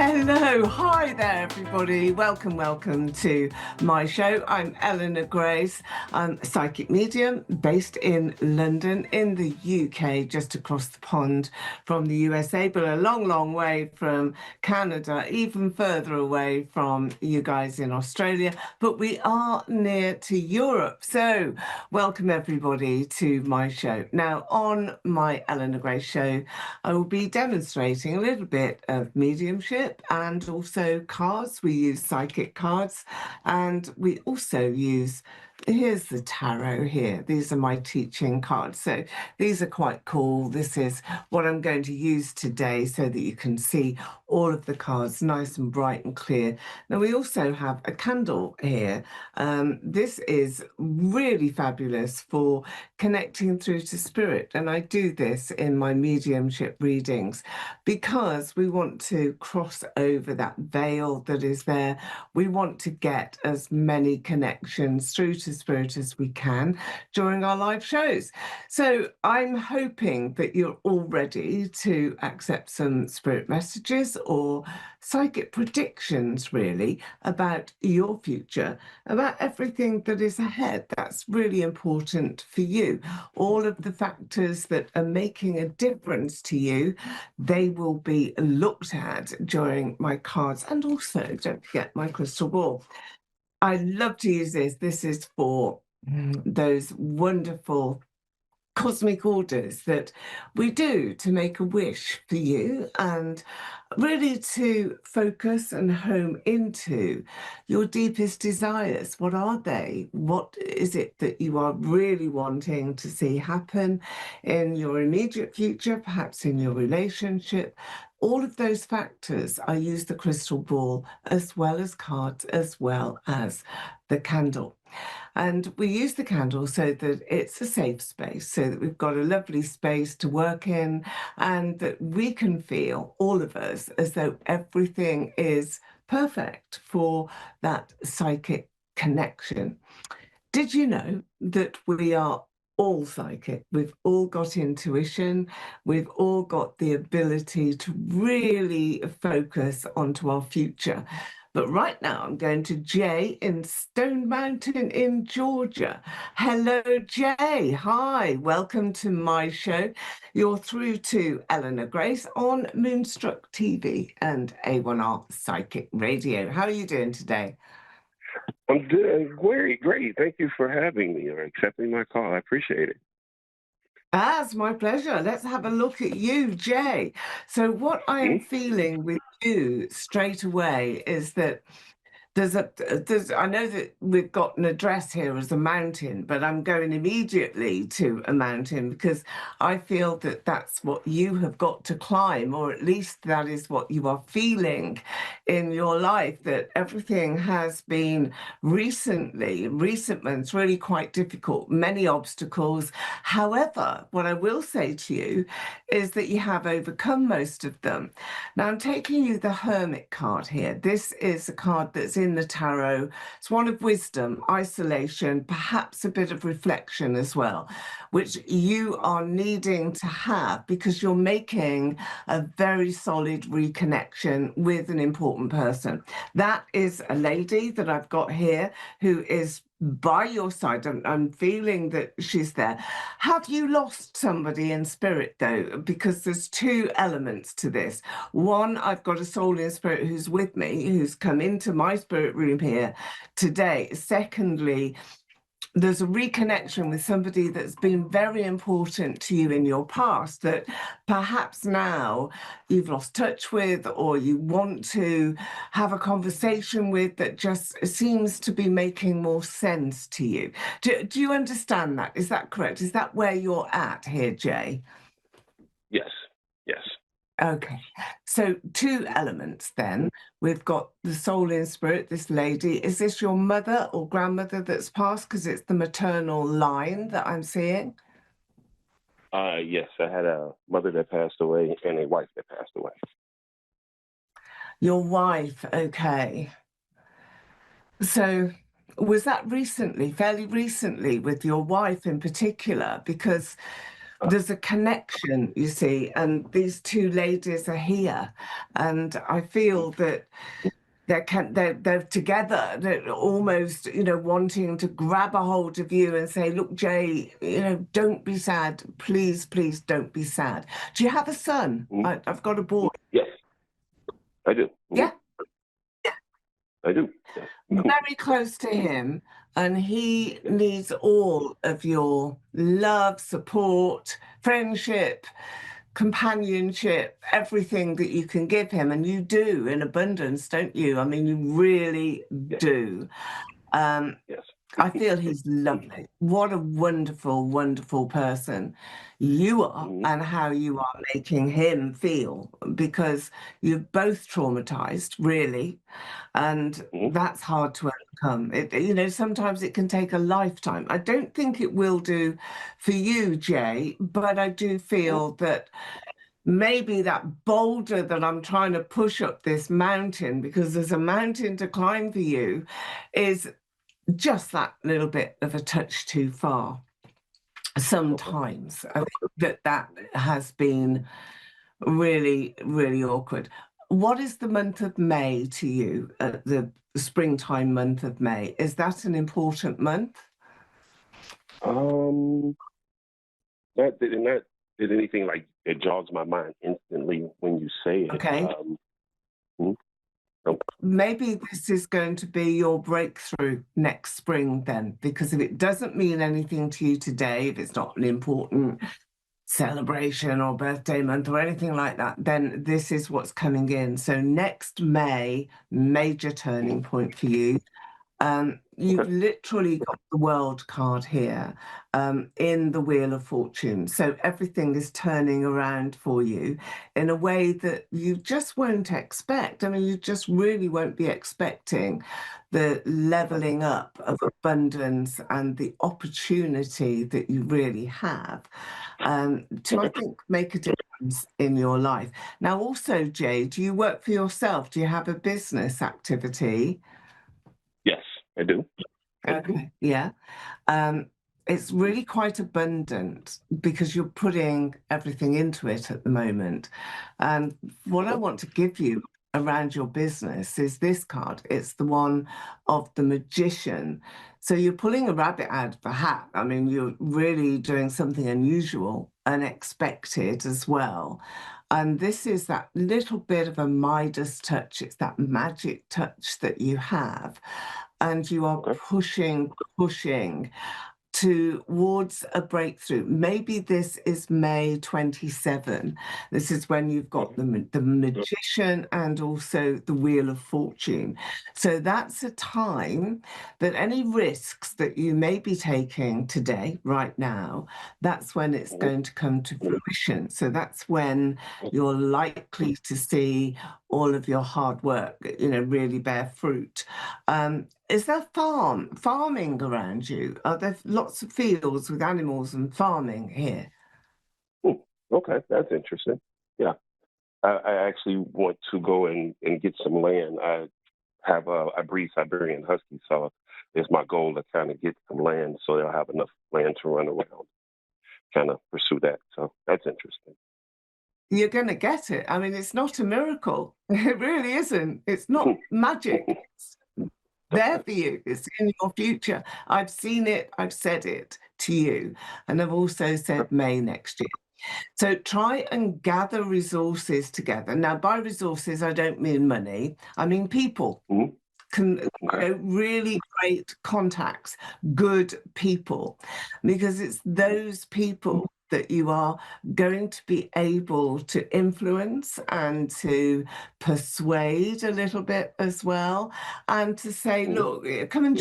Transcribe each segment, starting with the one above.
Hello, hi there, everybody. Welcome to my show. I'm Eleanor Grace. I'm a psychic medium based in London, in the UK, just across the pond from the USA, but a long way from Canada, even further away from you guys in Australia. But we are near to Europe. So welcome, everybody, to my show. Now, on my Eleanor Grace show, I will be demonstrating a little bit of mediumship and also cards. We use psychic cards, and we also use, here's the tarot here. These are my teaching cards. So these are quite cool. This is what I'm going to use today so that you can see all of the cards nice and bright and clear. Now we also have a candle here. This is really fabulous for connecting through to spirit. And I do this in my mediumship readings because we want to cross over that veil that is there. We want to get as many connections through to spirit as we can during our live shows. So I'm hoping that you're all ready to accept some spirit messages or psychic predictions, really, about your future, about everything that is ahead. That's really important for you. All of the factors that are making a difference to you, they will be looked at during my cards, and also don't forget my crystal ball. I love to use this. This is for those wonderful cosmic orders that we do to make a wish for you, and really to focus and home into your deepest desires. What are they? What is it that you are really wanting to see happen in your immediate future, perhaps in your relationship? All of those factors, I use the crystal ball as well as cards, as well as the candle. And we use the candle so that it's a safe space, so that we've got a lovely space to work in, and that we can feel, all of us, as though everything is perfect for that psychic connection. Did you know that we are all psychic? We've all got intuition. We've all got the ability to really focus onto our future. But right now, I'm going to Jay in Stone Mountain in Georgia. Hello, Jay. Hi, welcome to my show. You're through to Eleanor Grace on Moonstruck TV and A1R Psychic Radio. How are you doing today? I'm doing great. Thank you for having me or accepting my call. I appreciate it. It's my pleasure. Let's have a look at you, Jay. So what I am feeling with you straight away is that I know that we've got an address here as a mountain, but I'm going immediately to a mountain because I feel that that's what you have got to climb, or at least that is what you are feeling in your life, that everything has been recent months, really quite difficult, many obstacles. However, what I will say to you is that you have overcome most of them. Now, I'm taking you the Hermit card here. This is a card that's in the tarot. It's one of wisdom, isolation, perhaps a bit of reflection as well, which you are needing to have because you're making a very solid reconnection with an important person. That is a lady that I've got here who is by your side. I'm feeling that she's there. Have you lost somebody in spirit, though? Because there's two elements to this. One, I've got a soul in spirit who's with me, who's come into my spirit room here today. Secondly, there's a reconnection with somebody that's been very important to you in your past that perhaps now you've lost touch with, or you want to have a conversation with, that just seems to be making more sense to you. Do you understand that? Is that correct? Is that where you're at here, Jay? Yes. Okay, so two elements then. We've got the soul in spirit, this lady. Is this your mother or grandmother that's passed? Because it's the maternal line that I'm seeing. Yes, I had a mother that passed away and a wife that passed away. Your wife, okay. So was that recently, fairly recently, with your wife in particular? Because there's a connection, you see, and these two ladies are here, and I feel that they're together, they're almost, wanting to grab a hold of you and say, look, Jay, don't be sad. Please, please don't be sad. Do you have a son? I've got a boy. Yes, I do. Yeah, I do. Yes. very close to him, and he needs all of your love, support, friendship, companionship, everything that you can give him, and you do in abundance, don't you? I mean, you really do. Yes. I feel he's lovely. What a wonderful, wonderful person you are, and how you are making him feel, because you're both traumatized, really, and that's hard to overcome. Sometimes it can take a lifetime. I don't think it will do for you, Jay, but I do feel that maybe that boulder that I'm trying to push up this mountain, because there's a mountain to climb for you, is just that little bit of a touch too far. Sometimes I think that has been really, really awkward. What is the month of May to you, the springtime month of May? Is that an important month? That did anything like it jogs my mind instantly when you say it. Okay. No. Maybe this is going to be your breakthrough next spring then, because if it doesn't mean anything to you today, if it's not an important celebration or birthday month or anything like that, then this is what's coming in. So next May, major turning point for you. You've literally got the world card here in the Wheel of Fortune. So everything is turning around for you in a way that you just won't expect. I mean, you just really won't be expecting the leveling up of abundance and the opportunity that you really have to, I think, make a difference in your life. Now, also, Jay, do you work for yourself? Do you have a business activity? Yes, I do. Okay, yeah. It's really quite abundant because you're putting everything into it at the moment. And what I want to give you around your business is this card. It's the one of the magician. So you're pulling a rabbit out of a hat. I mean, you're really doing something unusual, unexpected as well. And this is that little bit of a Midas touch. It's that magic touch that you have. And you are pushing towards a breakthrough. Maybe this is May 27. This is when you've got the magician and also the Wheel of Fortune. So that's a time that any risks that you may be taking today, right now, that's when it's going to come to fruition. So that's when you're likely to see all of your hard work, really bear fruit. Is there farming around you? Are there lots of fields with animals and farming here? Okay, that's interesting. Yeah, I actually want to go and get some land. I breed Siberian Husky, so it's my goal to kind of get some land so they'll have enough land to run around, kind of pursue that. So that's interesting. You're going to get it. I mean, it's not a miracle. It really isn't. It's not magic. It's there for you. It's in your future. I've seen it. I've said it to you. And I've also said May next year. So try and gather resources together. Now, by resources, I don't mean money. I mean people. Really great contacts, good people, because it's those people that you are going to be able to influence and to persuade a little bit as well, and to say, look, come and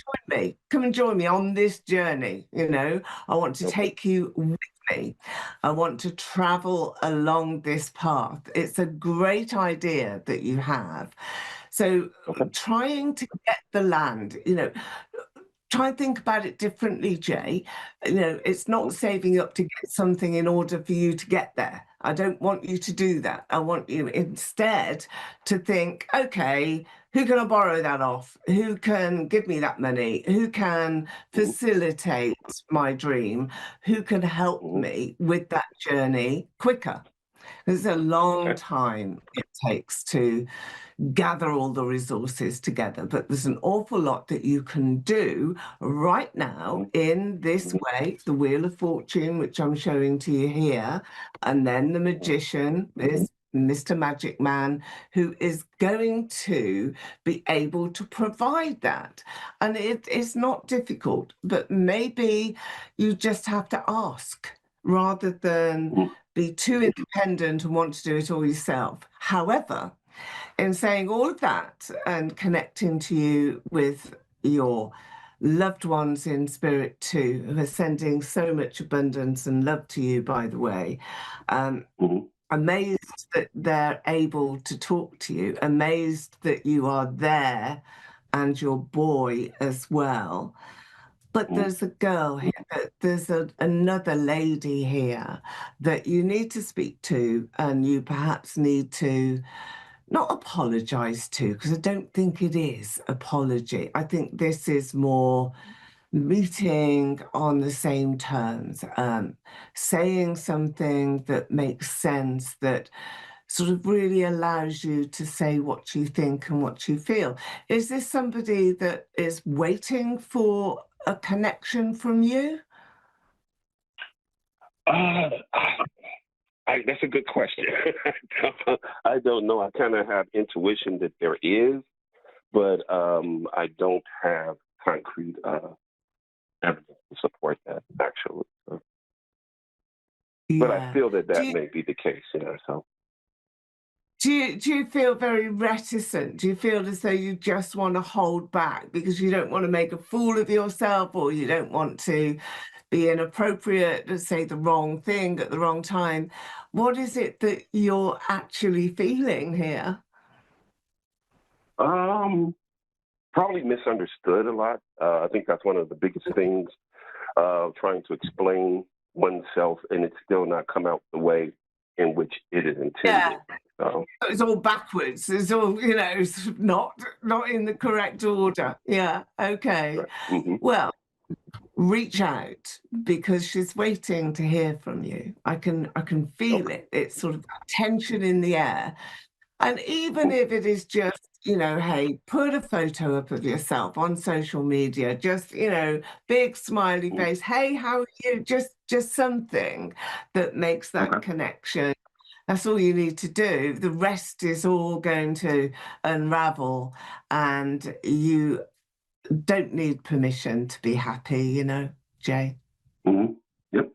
join me on this journey. I want to take you with me. I want to travel along this path. It's a great idea that you have. So trying to get the land, try and think about it differently, Jay. It's not saving up to get something in order for you to get there. I don't want you to do that. I want you instead to think, okay, who can I borrow that off? Who can give me that money? Who can Hmm. facilitate my dream? Who can help Hmm. me with that journey quicker? It's a long Okay. time it takes to gather all the resources together, but there's an awful lot that you can do right now Hmm. in this Hmm. way. The Wheel of Fortune, which I'm showing to you here, and then the magician is Mr. Magic Man, who is going to be able to provide that. And it is not difficult, but maybe you just have to ask rather than Hmm. be too independent and want to do it all yourself. However, in saying all of that and connecting to you with your loved ones in spirit too, who are sending so much abundance and love to you, by the way. Hmm. Amazed that they're able to talk to you, amazed that you are there and your boy as well. But Hmm. there's a girl here, there's another lady here that you need to speak to, and you perhaps need to not apologize to, because I don't think it is apology. I think this is more meeting on the same terms, saying something that makes sense, that sort of really allows you to say what you think and what you feel. Is this somebody that is waiting for a connection from you? Uh, that's a good question. I don't know. I kind of have intuition that there is, but I don't have concrete evidence to support that actually. But I Yeah. feel that Do that you, may be the case. Yeah. So. do you feel very reticent? Do you feel as though you just want to hold back because you don't want to make a fool of yourself, or you don't want to be inappropriate and say the wrong thing at the wrong time? What is it that you're actually feeling here? Um, Probably misunderstood a lot. I think that's one of the biggest things. Trying to explain oneself and it's still not come out the way in which it is Yeah, intended. So. it's all backwards. It's all, sort of not in the correct order. Yeah, okay. Right. Hmm. Well, reach out because she's waiting to hear from you. I can feel Okay. it. It's sort of tension in the air. And even Mhm. if it is just, hey, put a photo up of yourself on social media, just, big smiley Mhm. face. Hey, how are you? Just something that makes that Okay. connection. That's all you need to do. The rest is all going to unravel, and you don't need permission to be happy, Jay. Hmm. Yep.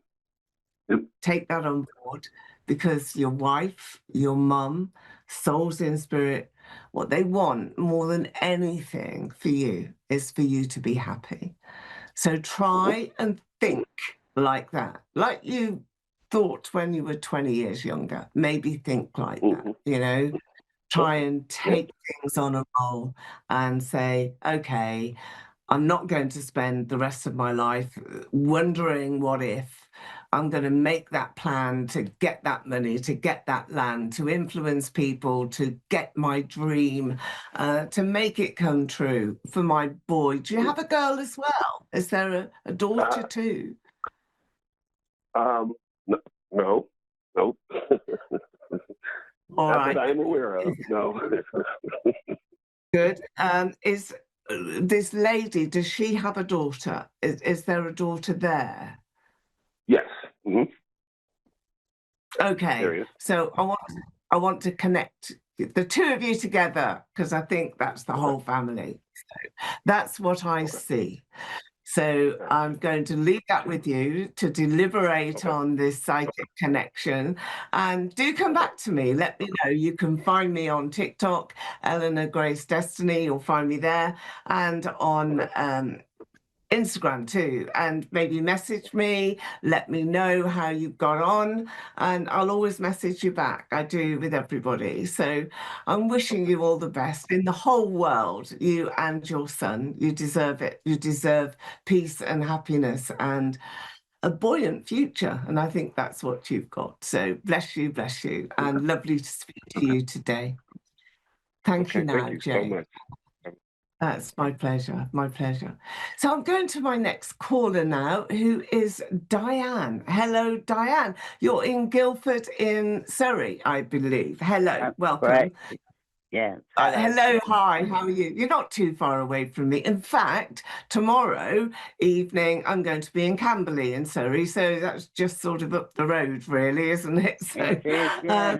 Yep. Take that on board, because your wife, your mum, souls in spirit, what they want more than anything for you is for you to be happy. So Hmm. try and think like that, like you thought when you were 20 years younger. Maybe think like that, Hmm. try Okay. and Yeah. take things on a roll and say, okay, I'm not going to spend the rest of my life wondering what if. I'm going to make that plan to get that money, to get that land, to influence people, to get my dream, to make it come true for my boy. Do you have a girl as well? Is there a daughter Uh, too? um, no, no, nope. All Not that right, I am aware of. No. good. Is this lady, does she have a daughter? Is there a daughter there? Yes. Hmm. There Okay, is. so I want to connect the two of you together, because I think that's the Okay. whole family. That's what I Okay. see. So Okay. I'm going to leave that with you to deliberate Okay. on this psychic connection. And do come Okay. back to me. Let me know. You can find me on TikTok, Eleanor Grace Destiny. You'll find me there. And Okay. on Instagram too, and maybe message me, let me know how you got on, and I'll always message you back. I do with everybody. So I'm wishing you all the best in the whole world, you and your son. You deserve it. You deserve peace and happiness and a buoyant future. And I think that's what you've got. So bless you, Okay. and lovely to speak to Okay. you today. Thank you Okay, thank now, you so Jay. much. That's my pleasure. My pleasure. So I'm going to my next caller now, who is Diane. Hello, Diane. You're in Guildford in Surrey, I believe. Hello, That's welcome. correct. Yes. Hello. Hello, hi, how are you? You're not too far away from me. In fact, tomorrow evening, I'm going to be in Camberley in Surrey. So that's just sort of up the road, really, isn't it? So, It is, yeah.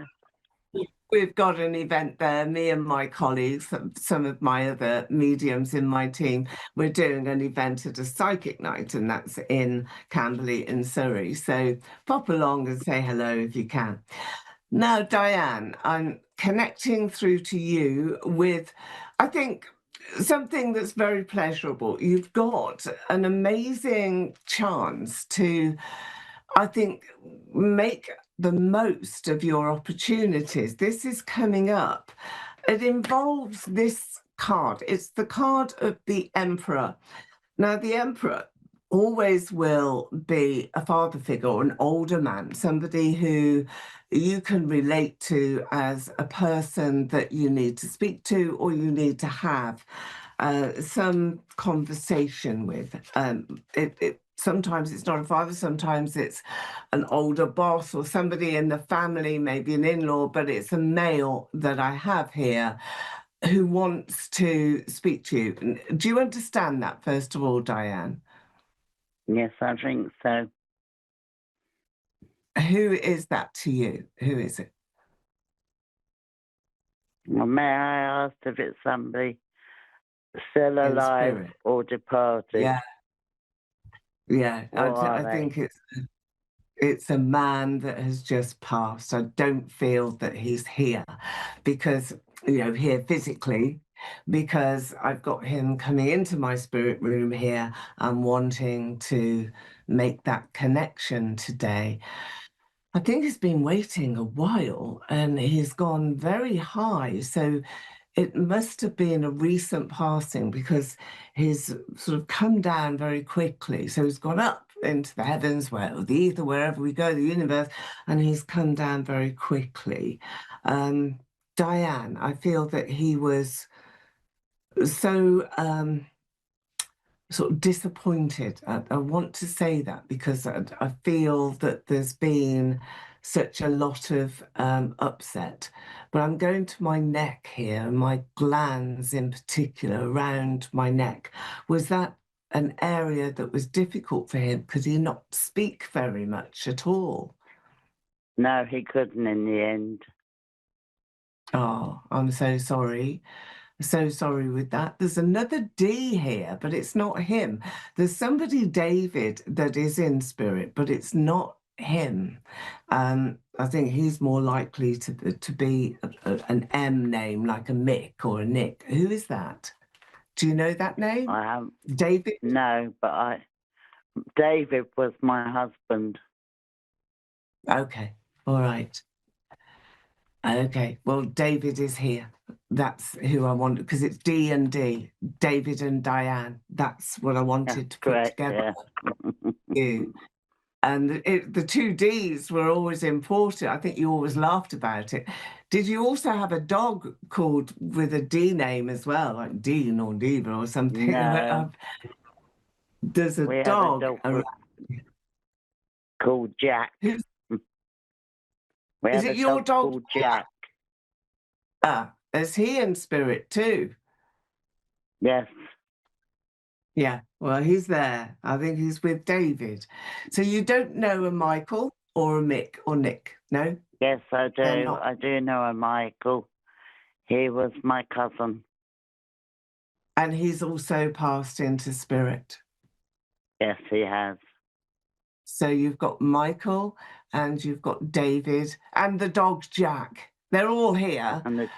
we've got an event there, me and my colleagues, some of my other mediums in my team. We're doing an event at a psychic night, and that's in Camberley in Surrey. So pop along and say hello if you can. Now, Diane, I'm connecting through to you with, I think, something that's very pleasurable. You've got an amazing chance to, I think, make the most of your opportunities. This is coming up. It involves this card. It's the card of the Emperor. Now, the Emperor always will be a father figure or an older man, somebody who you can relate to as a person that you need to speak to or you need to have some conversation with. Sometimes it's not a father, sometimes it's an older boss or somebody in the family, maybe an in-law, but it's a male that I have here who wants to speak to you. Do you understand that, first of all, Diane? Yes, I think so. Who is that to you? Who is it? Well, may I ask if it's somebody still In alive spirit. or departed? Yeah. What are I they? think it's a man that has just passed. I don't feel that he's here because, here physically, because I've got him coming into my spirit room here and wanting to make that connection today. I think he's been waiting a while and he's gone very high. So it must have been a recent passing because he's sort of come down very quickly. So he's gone up into the heavens, the ether, wherever we go, the universe, and he's come down very quickly. Diane, I feel that he was so sort of disappointed. I want to say that because I feel that there's been such a lot of upset. But I'm going to my neck here, my glands in particular around my neck. Was that an area that was difficult for him? Could he not speak very much at all? No, he couldn't in the end. Oh, I'm so sorry. So sorry with that. There's another D here, but it's not him. There's somebody, David, that is in spirit, but it's not him. I think he's more likely to be an M name, like a Mick or a Nick. Who is that? Do you know that name? I haven't. David? No, but David was my husband. Okay. All right. Okay. Well, David is here. That's who I want because it's D and D, David and Diane. That's what I wanted to put Correct, together. yeah. You. And the two Ds were always important. I think you always laughed about it. Did you also have a dog called with a D name as well, like Dean or Diva or something? No. There's a We had a dog dog around. called Jack. Who's, We is had it a your dog dog? called Jack. Is he in spirit too? Yes. Yeah, well, he's there. I think he's with David. So you don't know a Michael or a Mick or Nick, no? Yes, I They're do. not. I do know a Michael. He was my cousin. And he's also passed into spirit. Yes, he has. So you've got Michael and you've got David and the dog Jack. They're all here. And the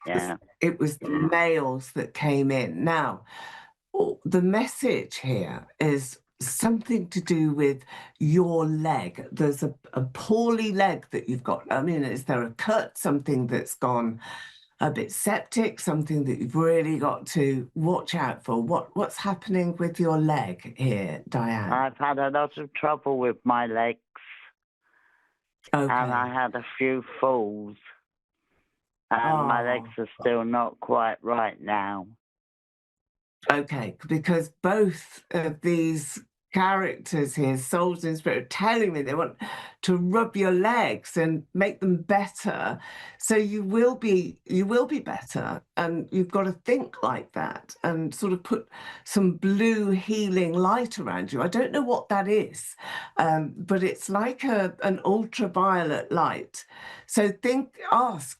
yeah. It was the males that came in. Now, the message here is something to do with your leg. There's a poorly leg that you've got. I mean, is there a cut, something that's gone a bit septic, something that you've really got to watch out for? What's happening with your leg here, Diane? I've had a lot of trouble with my legs. Okay. And I had a few falls. And my legs Oh, are still not quite right now. okay, because both of these characters here, souls in spirit, are telling me they want to rub your legs and make them better. So you will be better, and you've got to think like that and sort of put some blue healing light around you. I don't know what that is, but it's like an ultraviolet light. So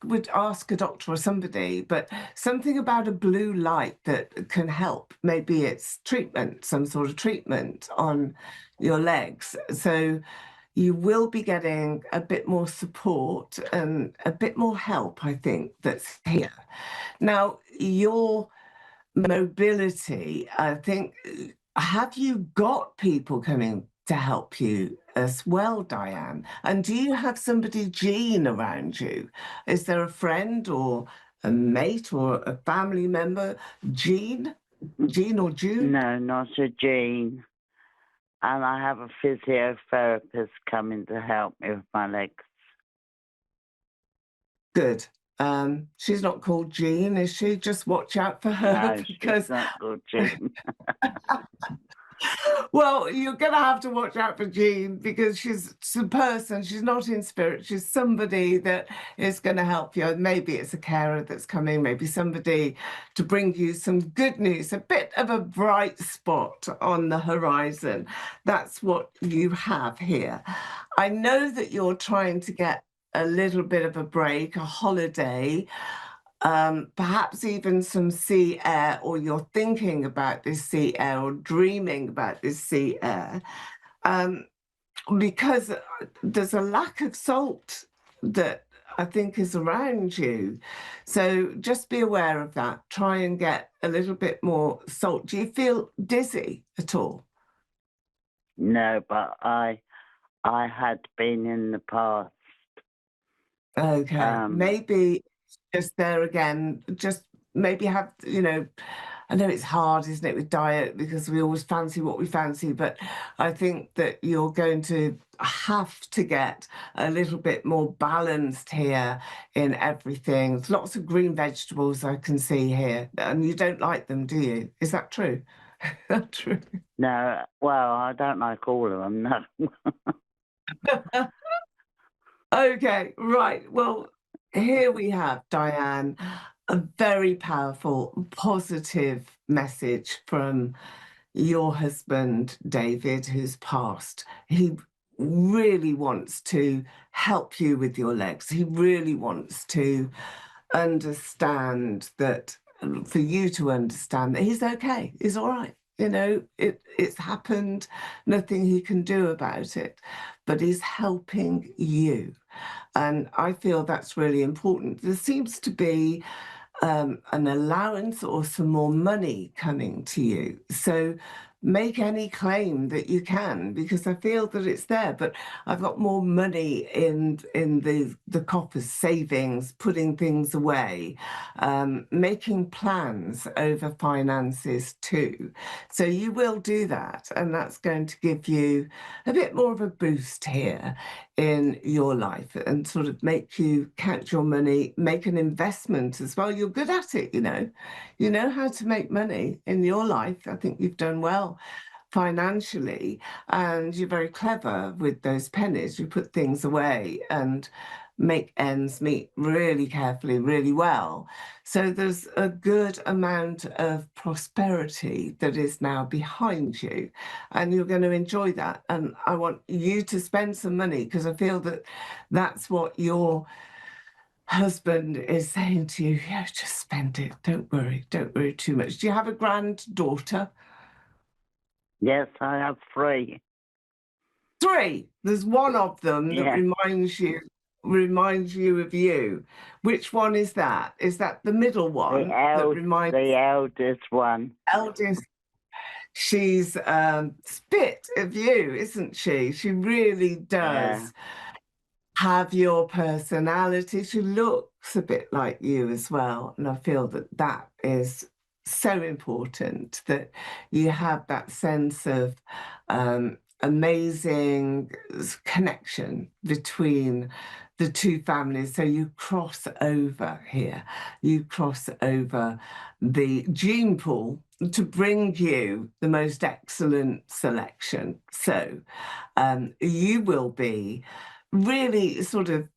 would ask a doctor or somebody, but something about a blue light that can help. Maybe it's treatment, some sort of treatment on your legs. So you will be getting a bit more support and a bit more help, I think, that's here. Now, your mobility, I think, have you got people coming to help you as well, Diane? And do you have somebody, Jean, around you? Is there a friend or a mate or a family member, Jean? Jean or June? No, not a Jean. And I have a physiotherapist coming to help me with my legs. Good. She's not called Jean, is she? Just watch out for her No, because she's not called Jean. well, you're going to have to watch out for Jean because she's a person. She's not in spirit. She's somebody that is going to help you. Maybe it's a carer that's coming, maybe somebody to bring you some good news, a bit of a bright spot on the horizon. That's what you have here. I know that you're trying to get a little bit of a break, a holiday, perhaps even some sea air, or you're thinking about this sea air or dreaming about this sea air, because there's a lack of salt that I think is around you. So just be aware of that. Try and get a little bit more salt. Do you feel dizzy at all? No, but I had been in the past. Okay, maybe just there again, just maybe have, I know it's hard, isn't it, with diet because we always fancy what we fancy, but I think that you're going to have to get a little bit more balanced here in everything. There's lots of green vegetables I can see here, and you don't like them, do you? Is that true? Is that true? No, well, I don't like all of them, no. Okay, right. Well, here we have, Diane, a very powerful, positive message from your husband, David, who's passed. He really wants to help you with your legs. He really wants to understand that, for you to understand that he's okay, he's all right. It's happened, nothing he can do about it, but he's helping you. And I feel that's really important. There seems to be an allowance or some more money coming to you. So make any claim that you can, because I feel that it's there. But I've got more money in the coffers, savings, putting things away, making plans over finances too. So you will do that, and that's going to give you a bit more of a boost here in your life and sort of make you count your money, make an investment as well. You're good at it, you know how to make money in your life. I think you've done well financially, and you're very clever with those pennies. You put things away and make ends meet really carefully, really well. So there's a good amount of prosperity that is now behind you, and you're going to enjoy that. And I want you to spend some money, because I feel that that's what your husband is saying to you. Yeah, just spend it. Don't worry too much. Do you have a granddaughter? Yes, I have 3. 3. There's one of them that Yeah. reminds you of you. Which one is that? Is that the middle one that reminds The eldest one? eldest? She's spit of you, isn't she? She really does have your personality. She looks a bit like you as well, and I feel that that is so important, that you have that sense of amazing connection between the two families. So you cross over here, you cross over the gene pool to bring you the most excellent selection. So you will be really sort of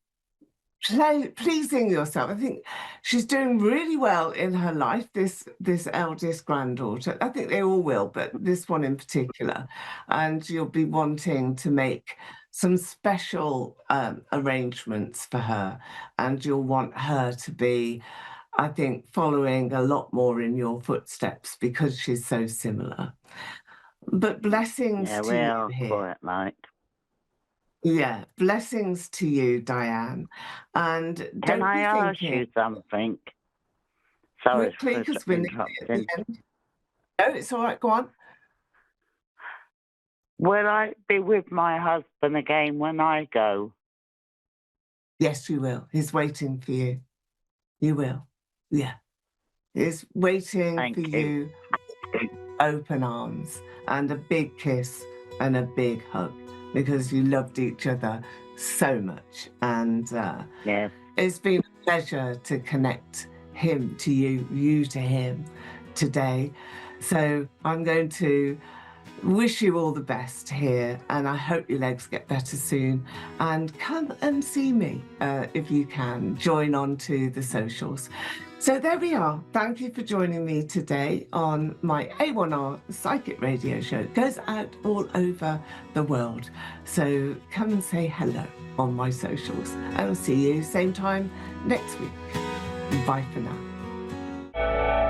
pleasing yourself. I think she's doing really well in her life, this eldest granddaughter. I think they all will, but this one in particular. And you'll be wanting to make some special arrangements for her, and you'll want her to be, I think, following a lot more in your footsteps because she's so similar. But blessings Yeah, to we you are here. quite like. Yeah, blessings to you, Diane. And Can don't I be ask thinking you something? Sorry quickly for because we're nearly at the interrupting. end. No, it's all right. Go on. Will I be with my husband again when I go? Yes, you will. He's waiting for you. You will. Yeah. He's waiting Thank for you. you with open arms and a big kiss and a big hug because you loved each other so much. And Yes. it's been a pleasure to connect him to you, you to him today. So I'm going to wish you all the best here, and I hope your legs get better soon. And come and see me if you can. Join on to the socials. So there we are. Thank you for joining me today on my A1R Psychic Radio show. It goes out all over the world. So come and say hello on my socials. And I'll see you same time next week. Bye for now.